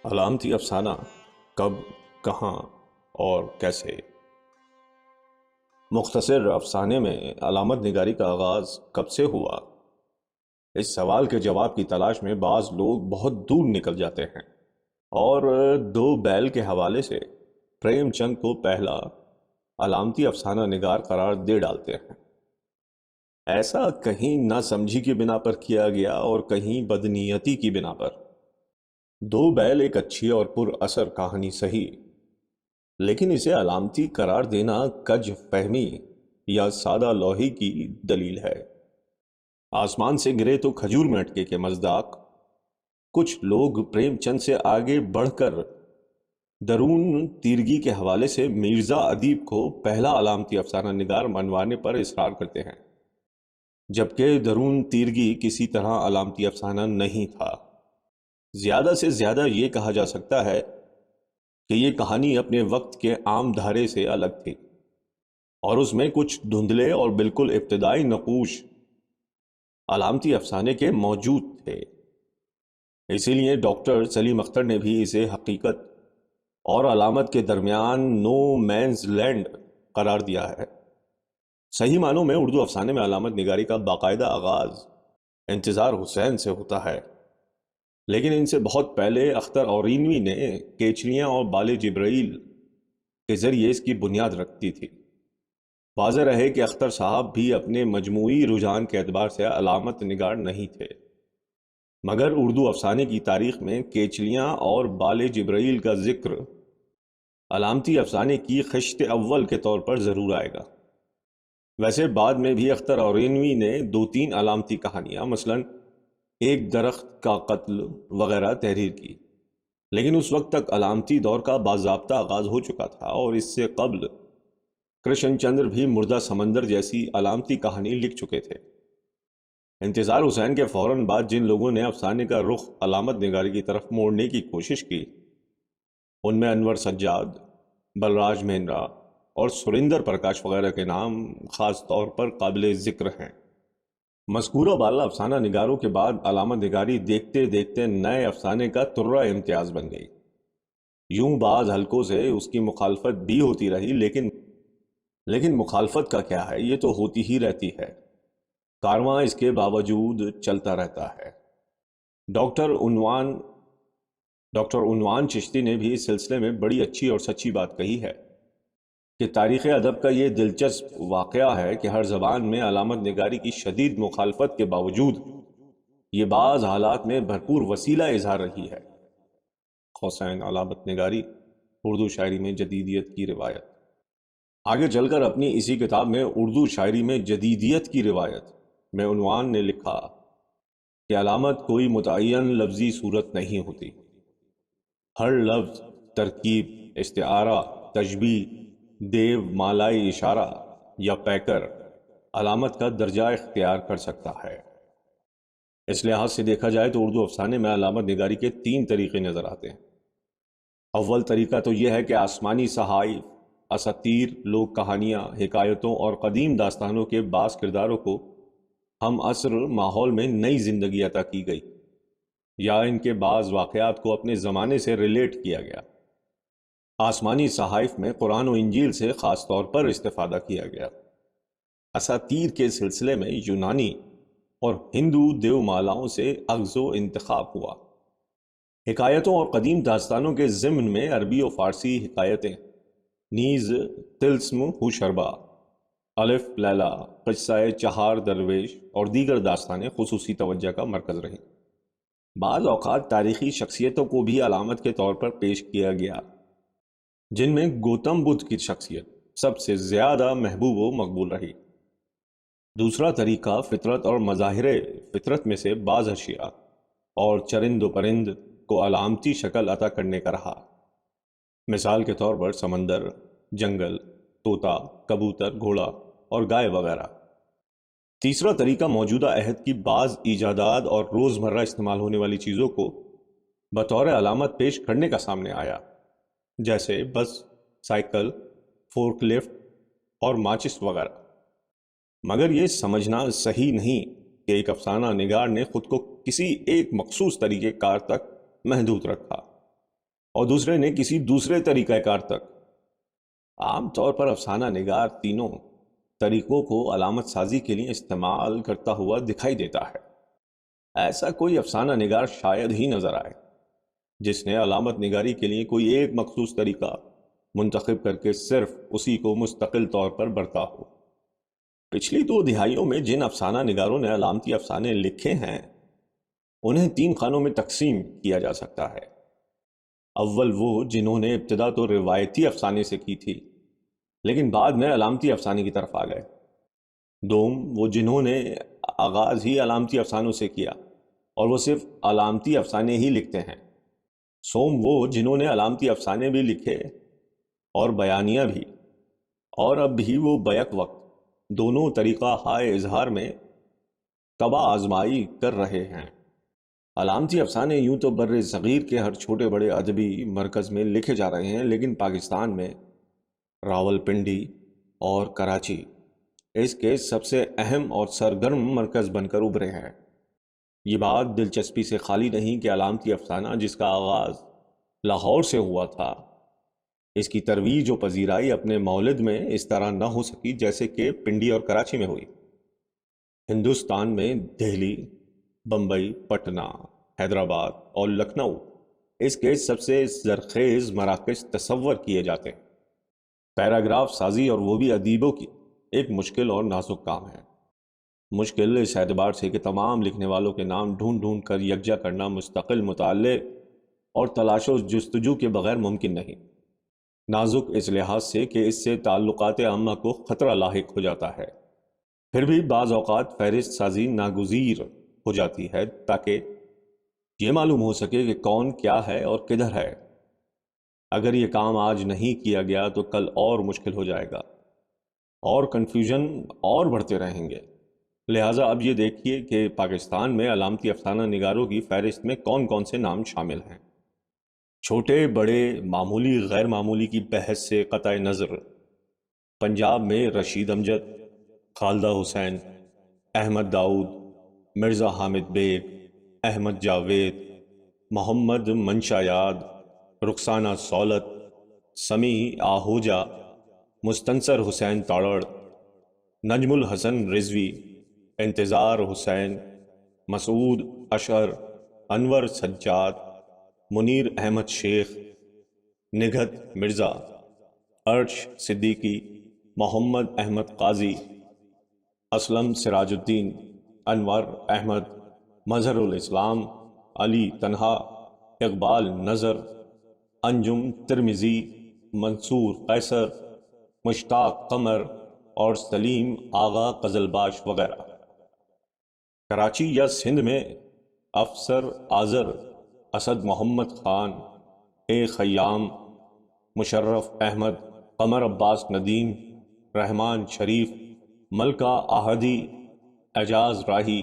علامتی افسانہ کب، کہاں اور کیسے؟ مختصر افسانے میں علامت نگاری کا آغاز کب سے ہوا؟ اس سوال کے جواب کی تلاش میں بعض لوگ بہت دور نکل جاتے ہیں اور دو بیل کے حوالے سے پریم چند کو پہلا علامتی افسانہ نگار قرار دے ڈالتے ہیں۔ ایسا کہیں نہ سمجھی کی بنا پر کیا گیا اور کہیں بدنیتی کی بنا پر۔ دو بیل ایک اچھی اور پر اثر کہانی سہی، لیکن اسے علامتی قرار دینا کج فہمی یا سادہ لوحی کی دلیل ہے۔ آسمان سے گرے تو کھجور میں اٹکے کے مصداق کچھ لوگ پریم چند سے آگے بڑھ کر درون تیرگی کے حوالے سے مرزا ادیب کو پہلا علامتی افسانہ نگار منوانے پر اصرار کرتے ہیں، جبکہ درون تیرگی کسی طرح علامتی افسانہ نہیں تھا۔ زیادہ سے زیادہ یہ کہا جا سکتا ہے کہ یہ کہانی اپنے وقت کے عام دھارے سے الگ تھی اور اس میں کچھ دھندلے اور بالکل ابتدائی نقوش علامتی افسانے کے موجود تھے۔ اسی لیے ڈاکٹر سلیم اختر نے بھی اسے حقیقت اور علامت کے درمیان نو مینز لینڈ قرار دیا ہے۔ صحیح معنوں میں اردو افسانے میں علامت نگاری کا باقاعدہ آغاز انتظار حسین سے ہوتا ہے، لیکن ان سے بہت پہلے اختر اورینوی نے کیچلیاں اور بال جبرائیل کے ذریعے اس کی بنیاد رکھتی تھی۔ واضح رہے کہ اختر صاحب بھی اپنے مجموعی رجحان کے اعتبار سے علامت نگار نہیں تھے، مگر اردو افسانے کی تاریخ میں کیچلیاں اور بال جبرائیل کا ذکر علامتی افسانے کی خشت اول کے طور پر ضرور آئے گا۔ ویسے بعد میں بھی اختر اورینوی نے دو تین علامتی کہانیاں مثلاً ایک درخت کا قتل وغیرہ تحریر کی، لیکن اس وقت تک علامتی دور کا باضابطہ آغاز ہو چکا تھا اور اس سے قبل کرشن چندر بھی مردہ سمندر جیسی علامتی کہانی لکھ چکے تھے۔ انتظار حسین کے فوراً بعد جن لوگوں نے افسانے کا رخ علامت نگاری کی طرف موڑنے کی کوشش کی، ان میں انور سجاد، بلراج مہندرا اور سریندر پرکاش وغیرہ کے نام خاص طور پر قابل ذکر ہیں۔ مذکورہ بالا افسانہ نگاروں کے بعد علامت نگاری دیکھتے دیکھتے نئے افسانے کا ترہ امتیاز بن گئی۔ یوں بعض حلقوں سے اس کی مخالفت بھی ہوتی رہی، لیکن مخالفت کا کیا ہے، یہ تو ہوتی ہی رہتی ہے، کارواں اس کے باوجود چلتا رہتا ہے۔ ڈاکٹر عنوان چشتی نے بھی اس سلسلے میں بڑی اچھی اور سچی بات کہی ہے کہ تاریخ ادب کا یہ دلچسپ واقعہ ہے کہ ہر زبان میں علامت نگاری کی شدید مخالفت کے باوجود یہ بعض حالات میں بھرپور وسیلہ اظہار رہی ہے۔ حسین علامت نگاری، اردو شاعری میں جدیدیت کی روایت۔ آگے چل کر اپنی اسی کتاب میں اردو شاعری میں جدیدیت کی روایت میں عنوان نے لکھا کہ علامت کوئی متعین لفظی صورت نہیں ہوتی، ہر لفظ، ترکیب، استعارہ، تشبیہ، دیو مالائی اشارہ یا پیکر علامت کا درجہ اختیار کر سکتا ہے۔ اس لحاظ سے دیکھا جائے تو اردو افسانے میں علامت نگاری کے تین طریقے نظر آتے ہیں۔ اول طریقہ تو یہ ہے کہ آسمانی صحائف، اساطیر، لوک کہانیاں، حکایتوں اور قدیم داستانوں کے بعض کرداروں کو ہم عصر ماحول میں نئی زندگی عطا کی گئی، یا ان کے بعض واقعات کو اپنے زمانے سے ریلیٹ کیا گیا۔ آسمانی صحائف میں قرآن و انجیل سے خاص طور پر استفادہ کیا گیا۔ اساطیر کے سلسلے میں یونانی اور ہندو دیو مالاؤں سے اخذ و انتخاب ہوا۔ حکایتوں اور قدیم داستانوں کے ضمن میں عربی و فارسی حکایتیں نیز طلسم ہوشربا، الف لیلا، قصہ چہار درویش اور دیگر داستانیں خصوصی توجہ کا مرکز رہیں۔ بعض اوقات تاریخی شخصیتوں کو بھی علامت کے طور پر پیش کیا گیا، جن میں گوتم بدھ کی شخصیت سب سے زیادہ محبوب و مقبول رہی۔ دوسرا طریقہ فطرت اور مظاہر فطرت میں سے بعض اشیاء اور چرند و پرند کو علامتی شکل عطا کرنے کا رہا، مثال کے طور پر سمندر، جنگل، طوطا، کبوتر، گھوڑا اور گائے وغیرہ۔ تیسرا طریقہ موجودہ عہد کی بعض ایجادات اور روزمرہ استعمال ہونے والی چیزوں کو بطور علامت پیش کرنے کا سامنے آیا، جیسے بس، سائیکل، فورک لفٹ اور ماچس وغیرہ۔ مگر یہ سمجھنا صحیح نہیں کہ ایک افسانہ نگار نے خود کو کسی ایک مخصوص طریقہ کار تک محدود رکھا۔ اور دوسرے نے کسی دوسرے طریقہ کار تک۔ عام طور پر افسانہ نگار تینوں طریقوں کو علامت سازی کے لیے استعمال کرتا ہوا دکھائی دیتا ہے۔ ایسا کوئی افسانہ نگار شاید ہی نظر آئے جس نے علامت نگاری کے لیے کوئی ایک مخصوص طریقہ منتخب کر کے صرف اسی کو مستقل طور پر برتا ہو۔ پچھلی 2 دہائیوں میں جن افسانہ نگاروں نے علامتی افسانے لکھے ہیں انہیں 3 خانوں میں تقسیم کیا جا سکتا ہے۔ اول وہ جنہوں نے ابتدا تو روایتی افسانے سے کی تھی لیکن بعد میں علامتی افسانے کی طرف آ گئے۔ دوم وہ جنہوں نے آغاز ہی علامتی افسانوں سے کیا اور وہ صرف علامتی افسانے ہی لکھتے ہیں۔ سوم وہ جنہوں نے علامتی افسانے بھی لکھے اور بیانیہ بھی، اور اب بھی وہ بیک وقت دونوں طریقہ ہائے اظہار میں تباہ آزمائی کر رہے ہیں۔ علامتی افسانے یوں تو بر صغیر کے ہر چھوٹے بڑے ادبی مرکز میں لکھے جا رہے ہیں، لیکن پاکستان میں راول پنڈی اور کراچی اس کے سب سے اہم اور سرگرم مرکز بن کر ابھرے ہیں۔ یہ بات دلچسپی سے خالی نہیں کہ علامتی افسانہ جس کا آغاز لاہور سے ہوا تھا، اس کی ترویج و پذیرائی اپنے مولد میں اس طرح نہ ہو سکی جیسے کہ پنڈی اور کراچی میں ہوئی۔ ہندوستان میں دہلی، بمبئی، پٹنہ، حیدرآباد اور لکھنؤ اس کے سب سے زرخیز مراکز تصور کیے جاتے ہیں۔ پیراگراف سازی اور وہ بھی ادیبوں کی ایک مشکل اور نازک کام ہے۔ مشکل اس اعتبار سے کہ تمام لکھنے والوں کے نام ڈھونڈ ڈھونڈ کر یکجا کرنا مستقل مطالعے اور تلاش و جستجو کے بغیر ممکن نہیں۔ نازک اس لحاظ سے کہ اس سے تعلقات عامہ کو خطرہ لاحق ہو جاتا ہے۔ پھر بھی بعض اوقات فہرست سازی ناگزیر ہو جاتی ہے تاکہ یہ معلوم ہو سکے کہ کون کیا ہے اور کدھر ہے۔ اگر یہ کام آج نہیں کیا گیا تو کل اور مشکل ہو جائے گا اور کنفیوژن اور بڑھتے رہیں گے۔ لہٰذا اب یہ دیکھیے کہ پاکستان میں علامتی افسانہ نگاروں کی فہرست میں کون کون سے نام شامل ہیں۔ چھوٹے بڑے، معمولی غیر معمولی کی بحث سے قطع نظر، پنجاب میں رشید امجد، خالدہ حسین، احمد داؤد، مرزا حامد بیگ، احمد جاوید، محمد منشا یاد، رخسانہ سولت، سمیع آہوجہ، مستنصر حسین تاڑڑ، نجم الحسن رضوی، انتظار حسین، مسعود اشعر، انور سجاد، منیر احمد شیخ، نگہت مرزا، عرش صدیقی، محمد احمد قاضی، اسلم سراج الدین، انور احمد، مظہر الاسلام، علی تنہا، اقبال نظر، انجم ترمذی، منصور قیصر، مشتاق قمر اور سلیم آغا قزلباش وغیرہ۔ کراچی یا سندھ میں افسر آذر، اسد محمد خان، اے خیام، مشرف احمد، قمر عباس ندیم، رحمان شریف، ملکہ احدی، اعجاز راہی،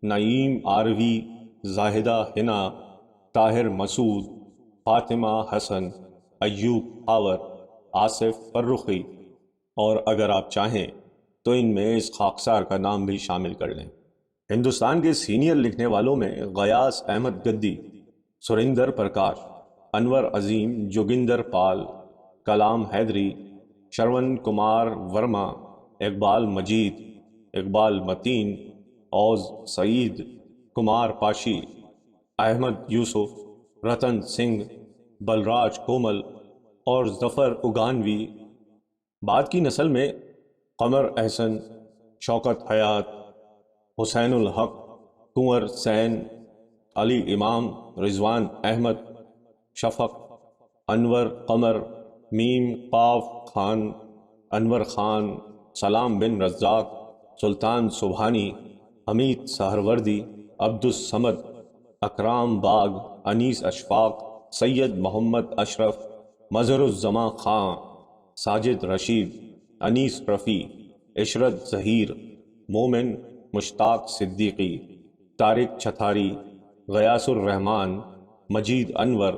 نعیم آروی، زاہدہ حنا، طاہر مسعود، فاطمہ حسن، ایوب خاور، آصف فرخی، اور اگر آپ چاہیں تو ان میں اس خاکسار کا نام بھی شامل کر لیں۔ ہندوستان کے سینئر لکھنے والوں میں غیاث احمد گدی، سریندر پرکاش، انور عظیم، جوگندر پال، کلام حیدری، شرون کمار ورما، اقبال مجید، اقبال متین، اوز سعید، کمار پاشی، احمد یوسف، رتن سنگھ، بلراج کومل اور ظفر اگانوی۔ بعد کی نسل میں قمر احسن، شوکت حیات، حسین الحق، کنور سین، علی امام، رضوان احمد، شفق، انور قمر، میم قاف خان، انور خان، سلام بن رزاق، سلطان سبحانی، حمید سہروردی، عبد الصمد، اکرام باغ، انیس اشفاق، سید محمد اشرف، مظہر الزمان خان، ساجد رشید، انیس رفیع، عشرت ظہیر، مومن مشتاق صدیقی، طارق چھتاری، غیاث الرحمان، مجید انور،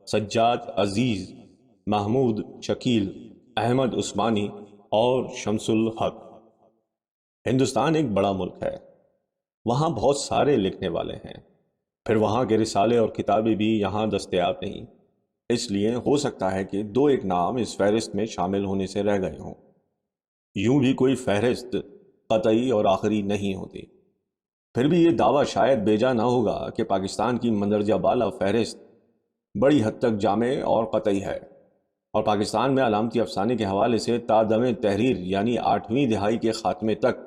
سجاد عزیز، محمود شکیل، احمد عثمانی اور شمس الحق۔ ہندوستان ایک بڑا ملک ہے، وہاں بہت سارے لکھنے والے ہیں، پھر وہاں کے رسالے اور کتابیں بھی یہاں دستیاب نہیں۔ اس لیے ہو سکتا ہے کہ دو ایک نام اس فہرست میں شامل ہونے سے رہ گئے ہوں۔ یوں بھی کوئی فہرست قطعی اور آخری نہیں ہوتی۔ پھر بھی یہ دعویٰ شاید بیجا نہ ہوگا کہ پاکستان کی مندرجہ بالا فہرست بڑی حد تک جامع اور قطعی ہے، اور پاکستان میں علامتی افسانے کے حوالے سے تا دم تحریر یعنی 8ویں دہائی کے خاتمے تک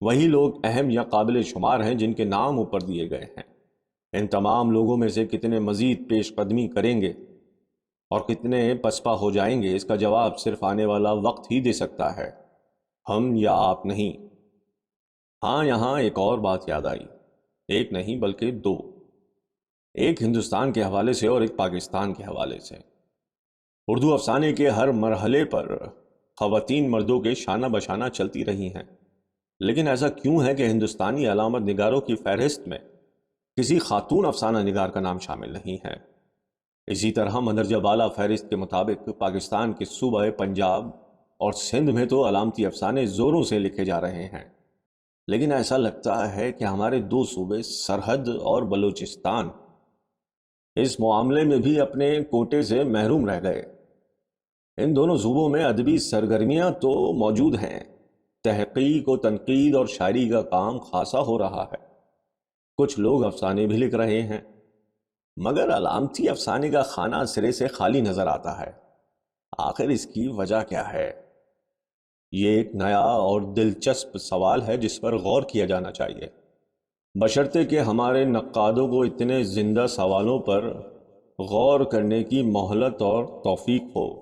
وہی لوگ اہم یا قابل شمار ہیں جن کے نام اوپر دیے گئے ہیں۔ ان تمام لوگوں میں سے کتنے مزید پیش قدمی کریں گے اور کتنے پسپا ہو جائیں گے، اس کا جواب صرف آنے والا وقت ہی دے سکتا ہے، ہم یا آپ نہیں۔ ہاں، یہاں ایک اور بات یاد آئی، ایک نہیں بلکہ دو، ایک ہندوستان کے حوالے سے اور ایک پاکستان کے حوالے سے۔ اردو افسانے کے ہر مرحلے پر خواتین مردوں کے شانہ بشانہ چلتی رہی ہیں، لیکن ایسا کیوں ہے کہ ہندوستانی علامت نگاروں کی فہرست میں کسی خاتون افسانہ نگار کا نام شامل نہیں ہے؟ اسی طرح مندرجہ بالا فہرست کے مطابق پاکستان کے صوبہ پنجاب اور سندھ میں تو علامتی افسانے زوروں سے لکھے جا رہے ہیں، لیکن ایسا لگتا ہے کہ ہمارے دو صوبے سرحد اور بلوچستان اس معاملے میں بھی اپنے کوٹے سے محروم رہ گئے۔ ان دونوں صوبوں میں ادبی سرگرمیاں تو موجود ہیں، تحقیق و تنقید اور شاعری کا کام خاصا ہو رہا ہے، کچھ لوگ افسانے بھی لکھ رہے ہیں، مگر علامتی افسانے کا خانہ سرے سے خالی نظر آتا ہے۔ آخر اس کی وجہ کیا ہے؟ یہ ایک نیا اور دلچسپ سوال ہے جس پر غور کیا جانا چاہیے، بشرطے کہ ہمارے نقادوں کو اتنے زندہ سوالوں پر غور کرنے کی مہلت اور توفیق ہو۔